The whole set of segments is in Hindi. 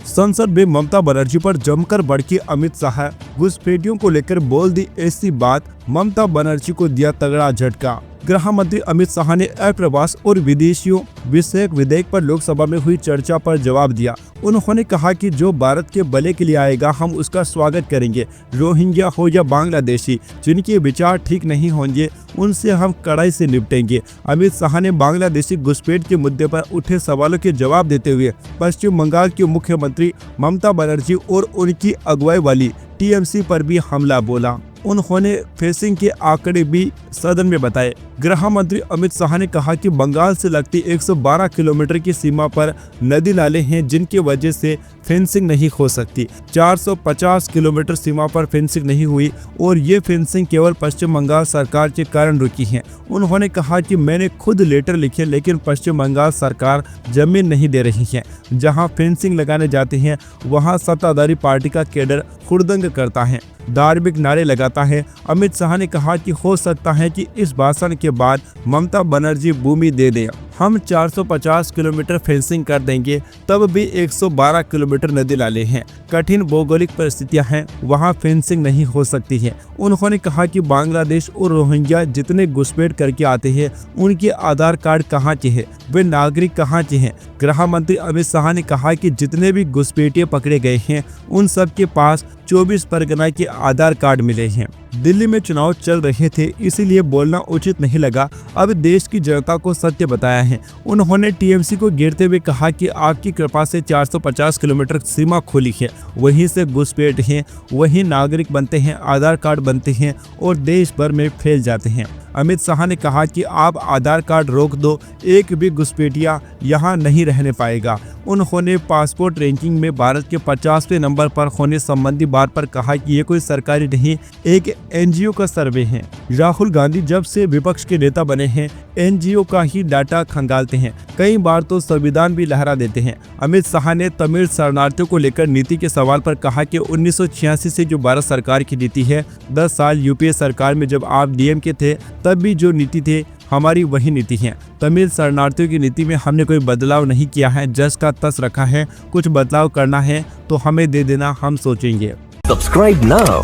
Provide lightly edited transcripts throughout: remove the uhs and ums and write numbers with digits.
संसद में ममता बनर्जी पर जमकर भड़की अमित शाह। घुसपैठियों को लेकर बोल दी ऐसी बात, ममता बनर्जी को दिया तगड़ा झटका। गृह मंत्री अमित शाह ने अप्रवास और विदेशियों विषयक विधेयक पर लोकसभा में हुई चर्चा पर जवाब दिया। उन्होंने कहा कि जो भारत के भले के लिए आएगा हम उसका स्वागत करेंगे। रोहिंग्या हो या बांग्लादेशी, जिनके विचार ठीक नहीं होंगे उनसे हम कड़ाई से निपटेंगे। अमित शाह ने बांग्लादेशी घुसपैठ के मुद्दे पर उठे सवालों के जवाब देते हुए पश्चिम बंगाल की मुख्यमंत्री ममता बनर्जी और उनकी अगुवाई वाली टीएमसी पर भी हमला बोला। उन्होंने फेंसिंग के आंकड़े भी सदन में बताए। गृह मंत्री अमित शाह ने कहा कि बंगाल से लगती 112 किलोमीटर की सीमा पर नदी नाले हैं जिनकी वजह से फेंसिंग नहीं हो सकती। 450 किलोमीटर सीमा पर फेंसिंग नहीं हुई और ये फेंसिंग केवल पश्चिम बंगाल सरकार के कारण रुकी है। उन्होंने कहा कि मैंने खुद लेटर लिखे लेकिन पश्चिम बंगाल सरकार जमीन नहीं दे रही है। जहां फेंसिंग लगाने जाते हैं वहां सत्ताधारी पार्टी का कैडर हुड़दंग करता है, धार्मिक नारे लगाता है। अमित शाह ने कहा कि हो सकता है कि इस भाषण के बाद ममता बनर्जी भूमि दे दें। हम 450 किलोमीटर फेंसिंग कर देंगे, तब भी 112 किलोमीटर नदी नाले हैं। कठिन भौगोलिक परिस्थितियां हैं, वहां फेंसिंग नहीं हो सकती है। उन्होंने कहा कि बांग्लादेश और रोहिंग्या जितने घुसपैठ करके आते हैं उनके आधार कार्ड कहाँ के हैं, वे नागरिक कहाँ के हैं। गृह मंत्री अमित शाह ने कहा कि जितने भी घुसपैठिए पकड़े गए हैं उन सब के पास 24 परगना के आधार कार्ड मिले हैं। दिल्ली में चुनाव चल रहे थे इसीलिए बोलना उचित नहीं लगा। अब देश की जनता को सत्य बताया है। उन्होंने टीएमसी को घेरते हुए कहा कि आपकी कृपा से 450 किलोमीटर सीमा खोली है, वहीं से घुसपैठ हैं, वहीं नागरिक बनते हैं, आधार कार्ड बनते हैं और देश भर में फैल जाते हैं। अमित शाह ने कहा कि आप आधार कार्ड रोक दो, एक भी घुसपैठिया यहाँ नहीं रहने पाएगा। उन्होंने पासपोर्ट रैंकिंग में भारत के 50वें नंबर पर होने संबंधी बात पर कहा कि ये कोई सरकारी नहीं, एक एनजीओ का सर्वे है। राहुल गांधी जब से विपक्ष के नेता बने हैं एनजीओ का ही डाटा खंगालते हैं, कई बार तो संविधान भी लहरा देते हैं। अमित शाह ने तमिल शरणार्थियों को लेकर नीति के सवाल पर कहा कि 1986 से जो भारत सरकार की नीति है, 10 साल यूपीए सरकार में जब आप डीएमके थे तब भी जो नीति थे हमारी वही नीति है। तमिल शरणार्थियों की नीति में हमने कोई बदलाव नहीं किया है, जस का तस रखा है। कुछ बदलाव करना है तो हमें दे देना, हम सोचेंगे। Subscribe now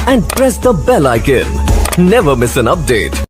and press the bell icon. Never miss an update.